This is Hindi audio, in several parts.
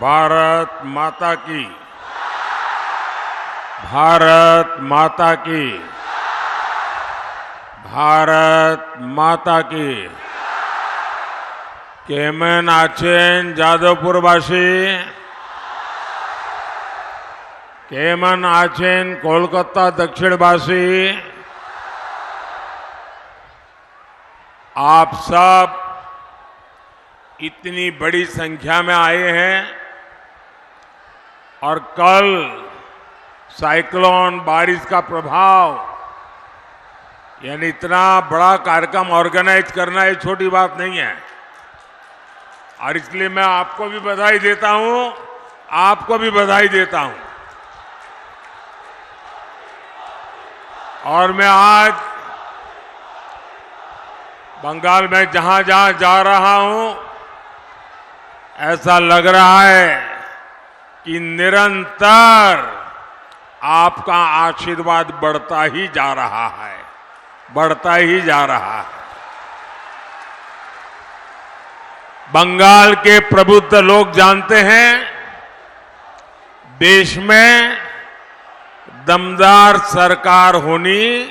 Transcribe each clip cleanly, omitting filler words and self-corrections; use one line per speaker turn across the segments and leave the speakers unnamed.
भारत माता की, भारत माता की, भारत माता की। केमन आचेन जादवपुरवासी, केमन आचेन कोलकाता दक्षिणवासी, आप सब इतनी बड़ी संख्या में आए हैं और कल साइक्लोन बारिश का प्रभाव, यानी इतना बड़ा कार्यक्रम ऑर्गेनाइज करना ये छोटी बात नहीं है। और इसलिए मैं आपको भी बधाई देता हूं, आपको भी बधाई देता हूं। और मैं आज बंगाल में जहां जहां जा रहा हूं, ऐसा लग रहा है कि निरंतर आपका आशीर्वाद बढ़ता ही जा रहा है, बढ़ता ही जा रहा है। बंगाल के प्रबुद्ध लोग जानते हैं देश में दमदार सरकार होनी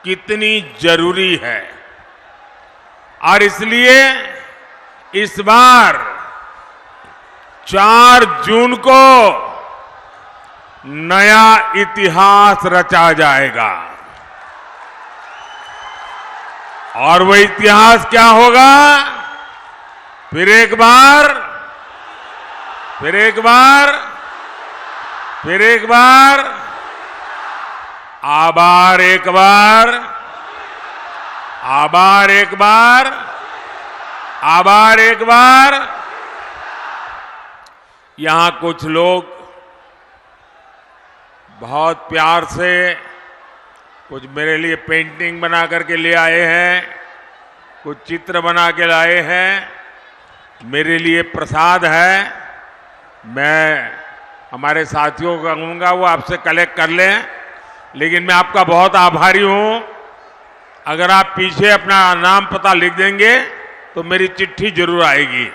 कितनी जरूरी है, और इसलिए इस बार 4 जून को नया इतिहास रचा जाएगा। और वो इतिहास क्या होगा? फिर एक बार, फिर एक बार, फिर एक बार, आभार एक बार, आभार एक बार, आभार एक बार। यहां कुछ लोग बहुत प्यार से कुछ मेरे लिए पेंटिंग बना करके ले आए हैं, कुछ चित्र बना के लाए हैं, मेरे लिए प्रसाद है। मैं हमारे साथियों को कहूंगा वो आपसे कलेक्ट कर लें, लेकिन मैं आपका बहुत आभारी हूं। अगर आप पीछे अपना नाम पता लिख देंगे तो मेरी चिट्ठी जरूर आएगी।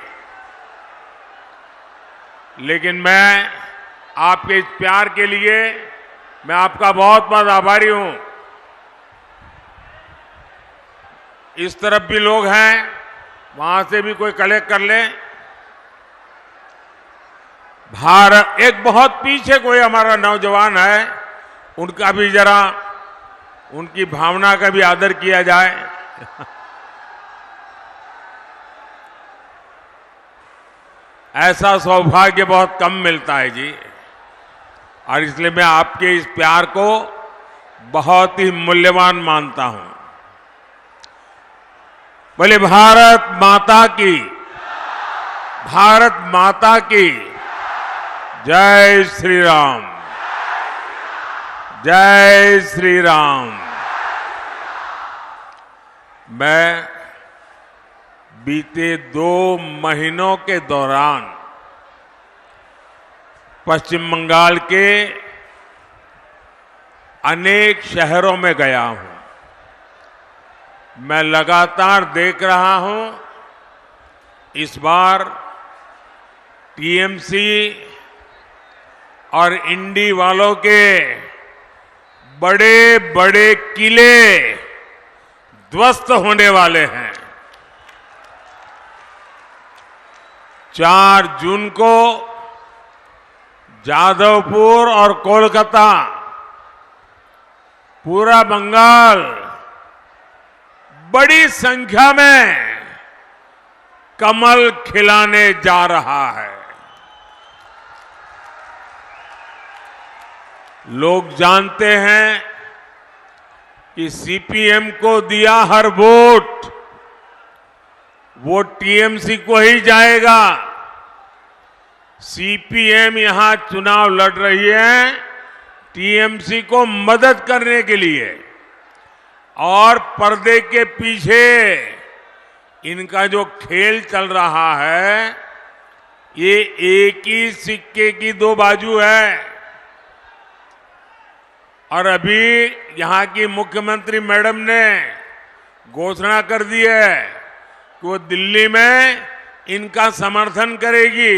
लेकिन मैं आपके इस प्यार के लिए मैं आपका बहुत बहुत आभारी हूं। इस तरफ भी लोग हैं, वहां से भी कोई कलेक्ट कर ले। भारत, एक बहुत पीछे कोई हमारा नौजवान है, उनका भी जरा, उनकी भावना का भी आदर किया जाए। ऐसा सौभाग्य बहुत कम मिलता है जी, और इसलिए मैं आपके इस प्यार को बहुत ही मूल्यवान मानता हूं। बोले भारत माता की, भारत माता की जय श्री राम, जय श्री राम। मैं बीते 2 महीनों के दौरान पश्चिम बंगाल के अनेक शहरों में गया हूं। मैं लगातार देख रहा हूं, इस बार टीएमसी और इंडी वालों के बड़े बड़े किले ध्वस्त होने वाले हैं। 4 जून को जादवपुर और कोलकाता, पूरा बंगाल बड़ी संख्या में कमल खिलाने जा रहा है। लोग जानते हैं कि सीपीएम को दिया हर वोट, वो टीएमसी को ही जाएगा। सीपीएम यहां चुनाव लड़ रही है टीएमसी को मदद करने के लिए, और पर्दे के पीछे इनका जो खेल चल रहा है, ये एक ही सिक्के की 2 बाजू है। और अभी यहां की मुख्यमंत्री मैडम ने घोषणा कर दी है कि वो दिल्ली में इनका समर्थन करेगी,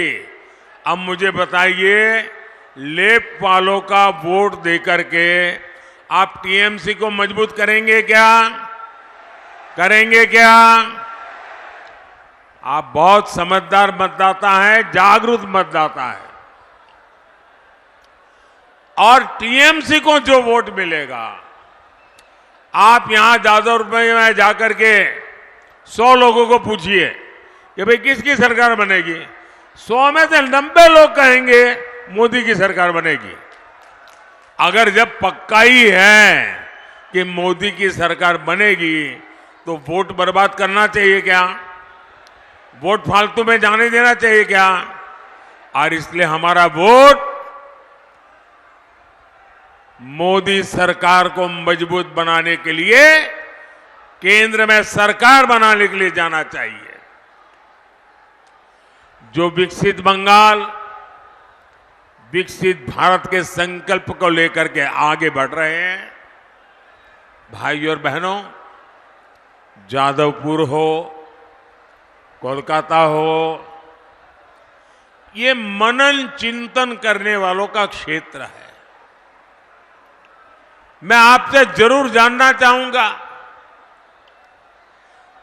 अब मुझे बताइए, लेफ्ट वालों का वोट देकर के आप टीएमसी को मजबूत करेंगे क्या? करेंगे क्या? आप बहुत समझदार मतदाता हैं, जागरूक मतदाता है। और टीएमसी को जो वोट मिलेगा, आप यहां जादवपुर में जाकर के 100 लोगों को पूछिए कि भाई किसकी सरकार बनेगी, 100 में से 90 लोग कहेंगे मोदी की सरकार बनेगी। अगर जब पक्का ही है कि मोदी की सरकार बनेगी तो वोट बर्बाद करना चाहिए क्या? वोट फालतू में जाने देना चाहिए क्या? और इसलिए हमारा वोट मोदी सरकार को मजबूत बनाने के लिए, केंद्र में सरकार बनाने के लिए जाना चाहिए। जो विकसित बंगाल, विकसित भारत के संकल्प को लेकर के आगे बढ़ रहे हैं, भाइयों और बहनों, जादवपुर हो, कोलकाता हो, ये मनन चिंतन करने वालों का क्षेत्र है। मैं आपसे जरूर जानना चाहूंगा,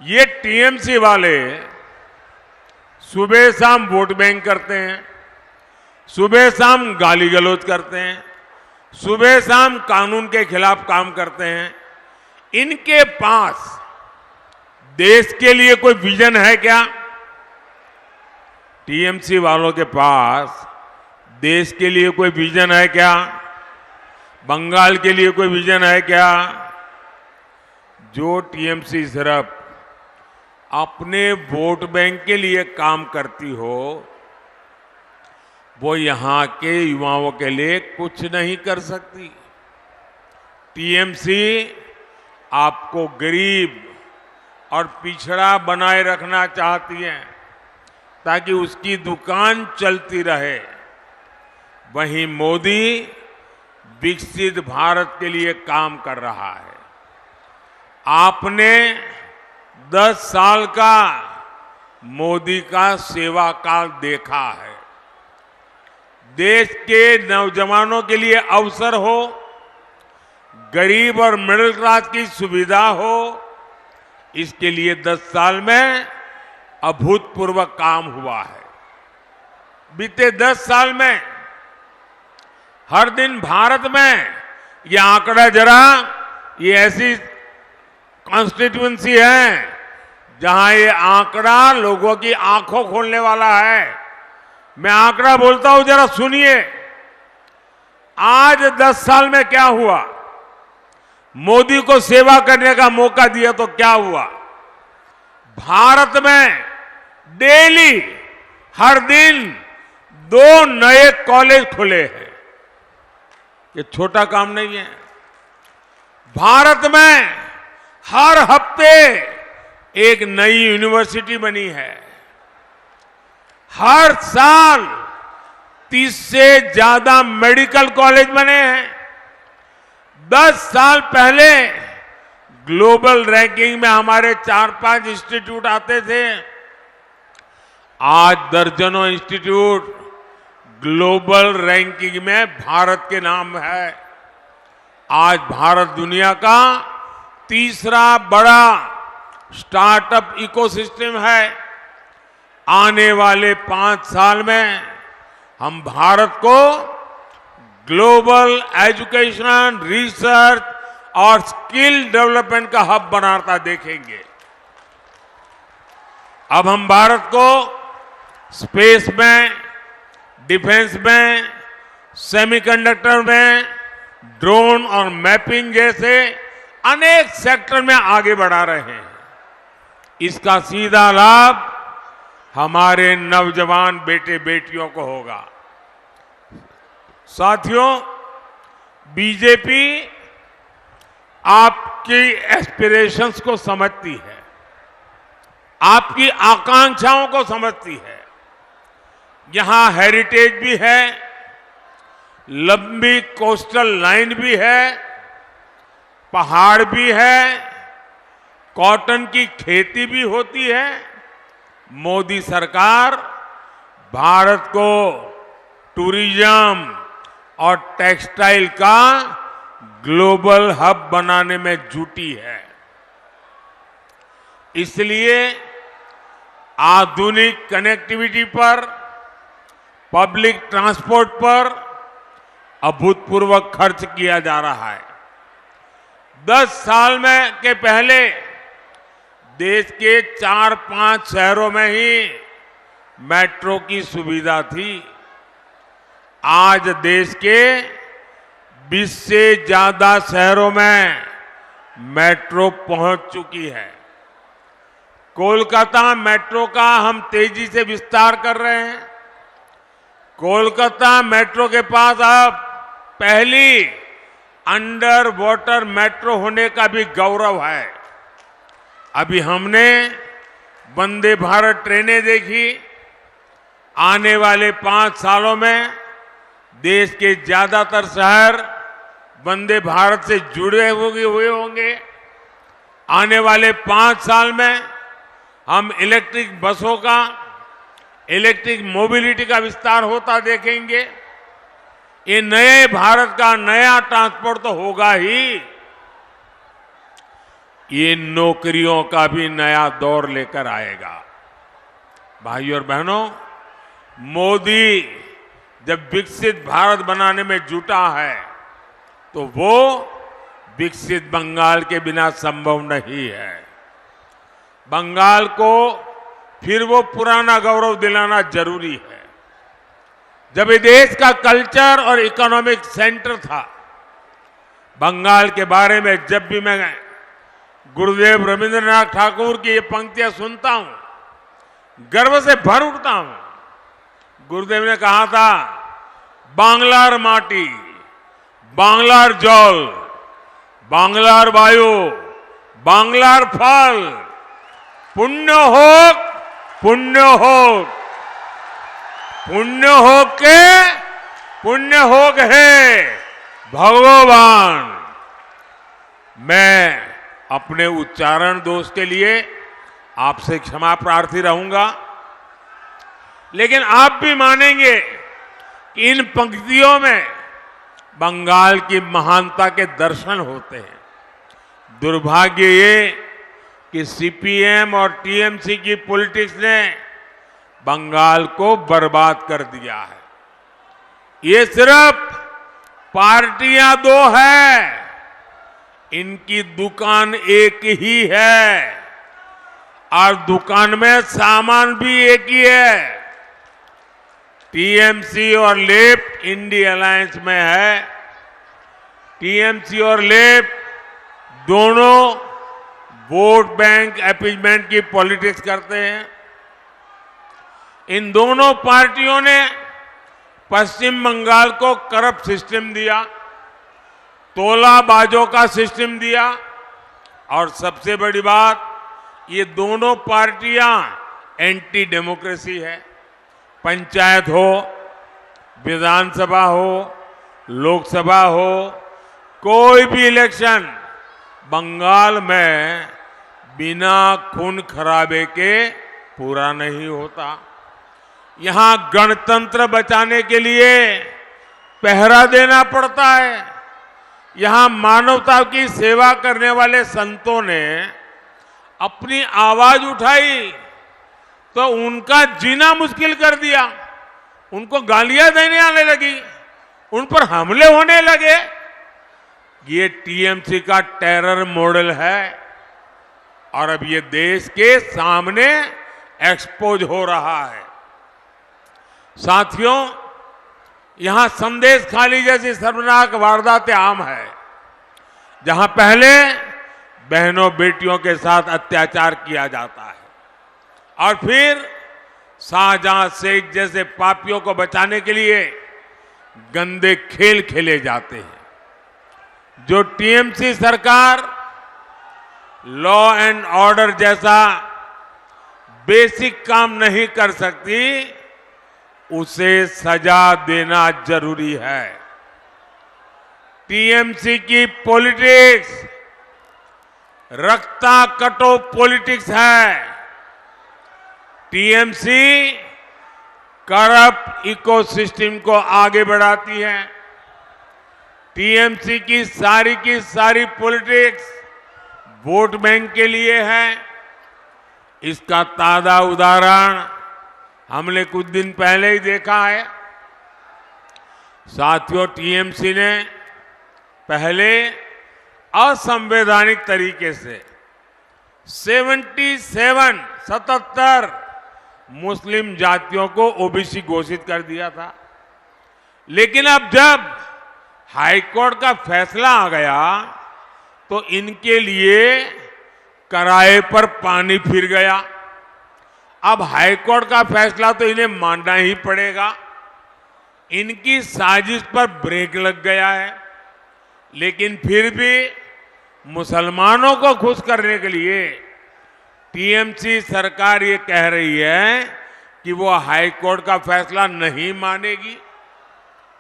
ये टीएमसी वाले सुबह शाम वोट बैंक करते हैं, सुबह शाम गाली गलौज करते हैं, सुबह शाम कानून के खिलाफ काम करते हैं। इनके पास देश के लिए कोई विजन है क्या? टीएमसी वालों के पास देश के लिए कोई विजन है क्या? बंगाल के लिए कोई विजन है क्या? जो टीएमसी सिर्फ अपने वोट बैंक के लिए काम करती हो, वो यहां के युवाओं के लिए कुछ नहीं कर सकती। टीएमसी आपको गरीब और पिछड़ा बनाए रखना चाहती है ताकि उसकी दुकान चलती रहे। वहीं मोदी विकसित भारत के लिए काम कर रहा है। आपने 10 साल का मोदी का सेवा काल देखा है। देश के नौजवानों के लिए अवसर हो, गरीब और मिडिल क्लास की सुविधा हो, इसके लिए 10 साल में अभूतपूर्व काम हुआ है। बीते 10 साल में हर दिन भारत में ये आंकड़ा जरा, ये ऐसी कॉन्स्टिट्यूएंसी है जहां ये आंकड़ा लोगों की आंखों खोलने वाला है। मैं आंकड़ा बोलता हूं, जरा सुनिए। आज 10 साल में क्या हुआ? मोदी को सेवा करने का मौका दिया तो क्या हुआ? भारत में डेली हर दिन 2 नए कॉलेज खुले हैं। ये छोटा काम नहीं है। भारत में हर हफ्ते एक नई यूनिवर्सिटी बनी है। हर साल 30 से ज्यादा मेडिकल कॉलेज बने हैं। 10 साल पहले ग्लोबल रैंकिंग में हमारे 4-5 इंस्टीट्यूट आते थे। आज दर्जनों इंस्टीट्यूट ग्लोबल रैंकिंग में भारत के नाम है। आज भारत दुनिया का तीसरा बड़ा स्टार्टअप इकोसिस्टम है। आने वाले 5 साल में हम भारत को ग्लोबल एजुकेशन, रिसर्च और स्किल डेवलपमेंट का हब बनाता देखेंगे। अब हम भारत को स्पेस में, डिफेंस में, सेमीकंडक्टर में, ड्रोन और मैपिंग जैसे अनेक सेक्टर में आगे बढ़ा रहे हैं। इसका सीधा लाभ हमारे नौजवान बेटे बेटियों को होगा। साथियों, बीजेपी आपकी एस्पिरेशंस को समझती है, आपकी आकांक्षाओं को समझती है। यहां हेरिटेज भी है, लंबी कोस्टल लाइन भी है, पहाड़ भी है, कॉटन की खेती भी होती है। मोदी सरकार भारत को टूरिज्म और टेक्सटाइल का ग्लोबल हब बनाने में जुटी है। इसलिए आधुनिक कनेक्टिविटी पर, पब्लिक ट्रांसपोर्ट पर अभूतपूर्व खर्च किया जा रहा है। 10 साल में के पहले देश के 4-5 शहरों में ही मेट्रो की सुविधा थी। आज देश के 20 से ज्यादा शहरों में मेट्रो पहुंच चुकी है। कोलकाता मेट्रो का हम तेजी से विस्तार कर रहे हैं। कोलकाता मेट्रो के पास अब पहली अंडर वाटर मेट्रो होने का भी गौरव है। अभी हमने वंदे भारत ट्रेनें देखी। आने वाले 5 सालों में देश के ज्यादातर शहर वंदे भारत से जुड़े हुए होंगे। आने वाले 5 साल में हम इलेक्ट्रिक बसों का, इलेक्ट्रिक मोबिलिटी का विस्तार होता देखेंगे। ये नए भारत का नया ट्रांसपोर्ट तो होगा ही, ये नौकरियों का भी नया दौर लेकर आएगा। भाइयों और बहनों, मोदी जब विकसित भारत बनाने में जुटा है तो वो विकसित बंगाल के बिना संभव नहीं है। बंगाल को फिर वो पुराना गौरव दिलाना जरूरी है। जब ये देश का कल्चर और इकोनॉमिक सेंटर था, बंगाल के बारे में जब भी मैं गुरुदेव रविंद्रनाथ ठाकुर की ये पंक्तियां सुनता हूं, गर्व से भर उठता हूं। गुरुदेव ने कहा था, बांग्लार माटी, बांग्लार जल, बांग्लार वायु, बांग्लार फल, पुण्य होक, पुण्य होक, पुण्य होक के पुण्य होक है भगवान। मैं अपने उच्चारण दोष के लिए आपसे क्षमा प्रार्थी रहूंगा, लेकिन आप भी मानेंगे कि इन पंक्तियों में बंगाल की महानता के दर्शन होते हैं। दुर्भाग्य ये कि सीपीएम और टीएमसी की पॉलिटिक्स ने बंगाल को बर्बाद कर दिया है। ये सिर्फ पार्टियां 2 है, इनकी दुकान एक ही है और दुकान में सामान भी एक ही है। टीएमसी और लेफ्ट इंडी अलायंस में है। टीएमसी और लेफ्ट दोनों वोट बैंक अपीजमेंट की पॉलिटिक्स करते हैं। इन दोनों पार्टियों ने पश्चिम बंगाल को करप्ट सिस्टम दिया, तोलाबाजों का सिस्टम दिया और सबसे बड़ी बात, ये दोनों पार्टियां एंटी डेमोक्रेसी है। पंचायत हो, विधानसभा हो, लोकसभा हो, कोई भी इलेक्शन बंगाल में बिना खून खराबे के पूरा नहीं होता। यहां गणतंत्र बचाने के लिए पहरा देना पड़ता है। यहां मानवता की सेवा करने वाले संतों ने अपनी आवाज उठाई तो उनका जीना मुश्किल कर दिया। उनको गालियां देने आने लगी, उन पर हमले होने लगे। ये टीएमसी का टेरर मॉडल है और अब ये देश के सामने एक्सपोज हो रहा है। साथियों, यहां संदेश खाली जैसी शर्मनाक वारदातें आम है, जहां पहले बहनों बेटियों के साथ अत्याचार किया जाता है और फिर शाहजहां शेख जैसे पापियों को बचाने के लिए गंदे खेल खेले जाते हैं। जो टीएमसी सरकार लॉ एंड ऑर्डर जैसा बेसिक काम नहीं कर सकती, उसे सजा देना जरूरी है। टीएमसी की पॉलिटिक्स रक्ताकटो पॉलिटिक्स है। टीएमसी करप्ट इकोसिस्टम को आगे बढ़ाती है। टीएमसी की सारी पॉलिटिक्स वोट बैंक के लिए है। इसका ताजा उदाहरण हमने कुछ दिन पहले ही देखा है। साथियों, टीएमसी ने पहले असंवैधानिक तरीके से 77 मुस्लिम जातियों को ओबीसी घोषित कर दिया था। लेकिन अब जब हाईकोर्ट का फैसला आ गया तो इनके लिए किराए पर पानी फिर गया। अब हाईकोर्ट का फैसला तो इन्हें मानना ही पड़ेगा। इनकी साजिश पर ब्रेक लग गया है। लेकिन फिर भी मुसलमानों को खुश करने के लिए टीएमसी सरकार ये कह रही है कि वो हाईकोर्ट का फैसला नहीं मानेगी।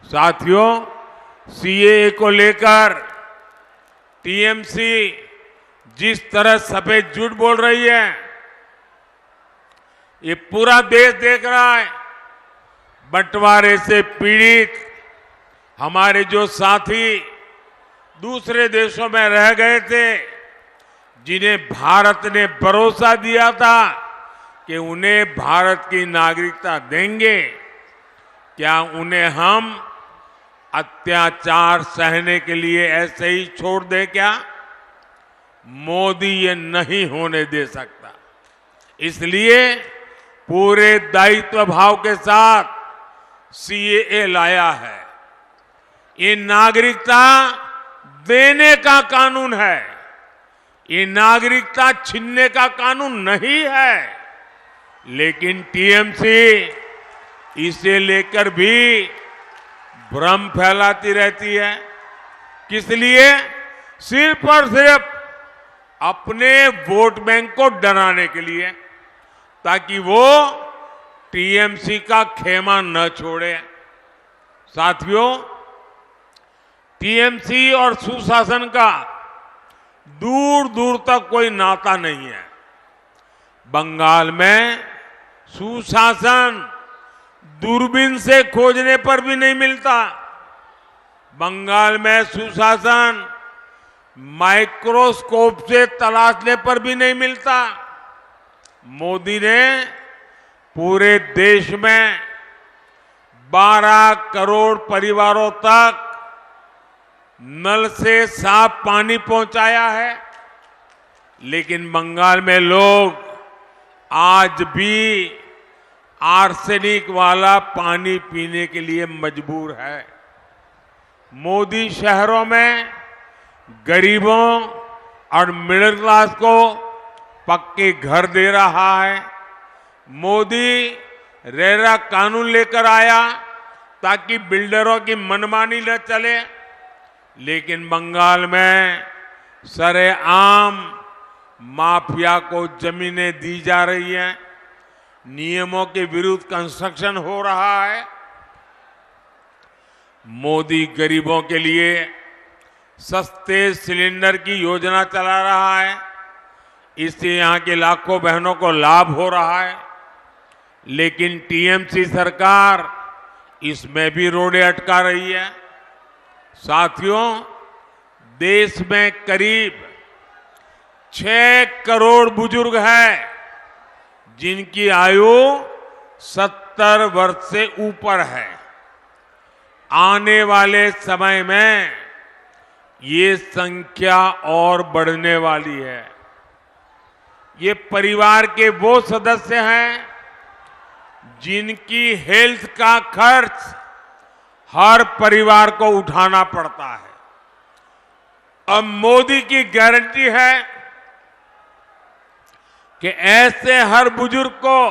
साथियों, सीएए को लेकर टीएमसी जिस तरह सफेद झूठ बोल रही है, ये पूरा देश देख रहा है। बंटवारे से पीड़ित हमारे जो साथी दूसरे देशों में रह गए थे, जिन्हें भारत ने भरोसा दिया था कि उन्हें भारत की नागरिकता देंगे, क्या उन्हें हम अत्याचार सहने के लिए ऐसे ही छोड़ दे क्या? मोदी ये नहीं होने दे सकता। इसलिए पूरे दायित्व भाव के साथ सीएए लाया है। ये नागरिकता देने का कानून है, ये नागरिकता छीनने का कानून नहीं है। लेकिन टीएमसी इसे लेकर भी भ्रम फैलाती रहती है। किस लिए? सिर्फ और सिर्फ अपने वोट बैंक को डराने के लिए, ताकि वो टीएमसी का खेमा न छोड़े। साथियों, टीएमसी और सुशासन का दूर दूर तक कोई नाता नहीं है। बंगाल में सुशासन दूरबीन से खोजने पर भी नहीं मिलता। बंगाल में सुशासन माइक्रोस्कोप से तलाशने पर भी नहीं मिलता। मोदी ने पूरे देश में 12 करोड़ परिवारों तक नल से साफ पानी पहुंचाया है। लेकिन बंगाल में लोग आज भी आर्सेनिक वाला पानी पीने के लिए मजबूर है। मोदी शहरों में गरीबों और मिडिल क्लास को पक्के घर दे रहा है। मोदी रेरा कानून लेकर आया ताकि बिल्डरों की मनमानी न चले। लेकिन बंगाल में सरेआम माफिया को जमीनें दी जा रही हैं, नियमों के विरुद्ध कंस्ट्रक्शन हो रहा है। मोदी गरीबों के लिए सस्ते सिलेंडर की योजना चला रहा है। इससे यहां के लाखों बहनों को लाभ हो रहा है। लेकिन टीएमसी सरकार इसमें भी रोड़े अटका रही है। साथियों, देश में करीब 6 करोड़ बुजुर्ग हैं जिनकी आयु 70 वर्ष से ऊपर है। आने वाले समय में ये संख्या और बढ़ने वाली है। ये परिवार के वो सदस्य हैं जिनकी हेल्थ का खर्च हर परिवार को उठाना पड़ता है। अब मोदी की गारंटी है कि ऐसे हर बुजुर्ग को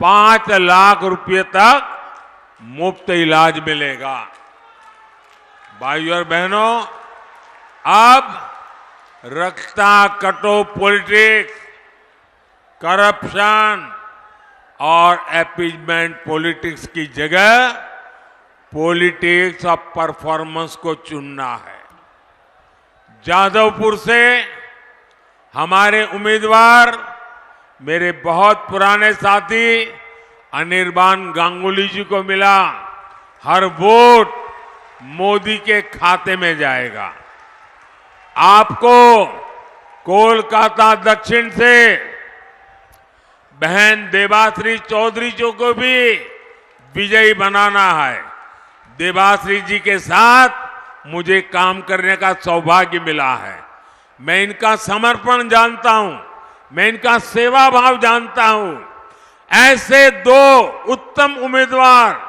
5 लाख रुपए तक मुफ्त इलाज मिलेगा। भाइयों और बहनों, अब रक्ता कटो पॉलिटिक्स, करप्शन और अपीजमेंट पॉलिटिक्स की जगह पॉलिटिक्स ऑफ परफॉर्मेंस को चुनना है। जादवपुर से हमारे उम्मीदवार मेरे बहुत पुराने साथी अनिर्बान गांगुली जी को मिला, हर वोट मोदी के खाते में जाएगा। आपको कोलकाता दक्षिण से बहन देबाश्री चौधरी जी को भी विजयी बनाना है। देबाश्री जी के साथ मुझे काम करने का सौभाग्य मिला है। मैं इनका समर्पण जानता हूं, मैं इनका सेवा भाव जानता हूं। ऐसे दो उत्तम उम्मीदवार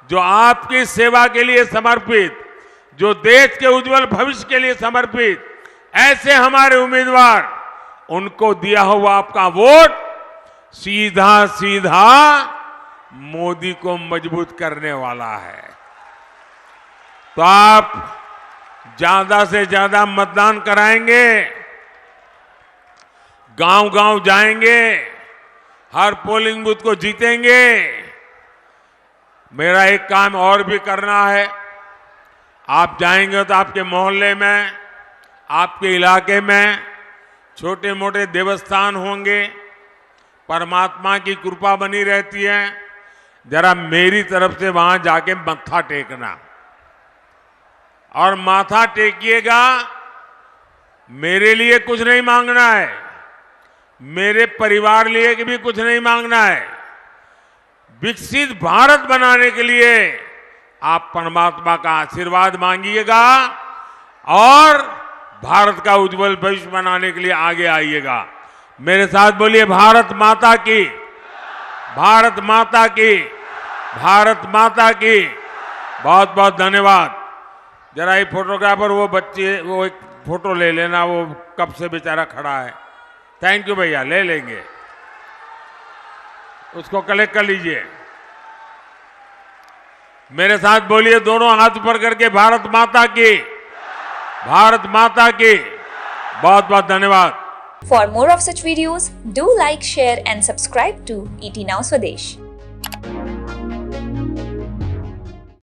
जो आपकी सेवा के लिए समर्पित, जो देश के उज्जवल भविष्य के लिए समर्पित, ऐसे हमारे उम्मीदवार, उनको दिया हुआ आपका वोट सीधा सीधा मोदी को मजबूत करने वाला है। तो आप ज्यादा से ज्यादा मतदान कराएंगे, गांव-गांव जाएंगे, हर पोलिंग बूथ को जीतेंगे। मेरा एक काम और भी करना है। आप जाएंगे तो आपके मोहल्ले में, आपके इलाके में छोटे मोटे देवस्थान होंगे, परमात्मा की कृपा बनी रहती है। जरा मेरी तरफ से वहां जाके मत्था टेकना, और माथा टेकिएगा। मेरे लिए कुछ नहीं मांगना है, मेरे परिवार लिए भी कुछ नहीं मांगना है। विकसित भारत बनाने के लिए आप परमात्मा का आशीर्वाद मांगिएगा और भारत का उज्जवल भविष्य बनाने के लिए आगे आइएगा। मेरे साथ बोलिए, भारत माता की, भारत माता की, भारत माता की। बहुत बहुत धन्यवाद। जरा ये फोटोग्राफर, वो बच्चे, वो एक फोटो ले लेना, वो कब से बेचारा खड़ा है। थैंक यू भैया, ले लेंगे, उसको कलेक्ट कर लीजिए। मेरे साथ बोलिए, दोनों हाथ ऊपर करके, भारत माता की, भारत माता की। बहुत बहुत धन्यवाद।
For more of such videos, do like, share and subscribe to ET Now Swadesh.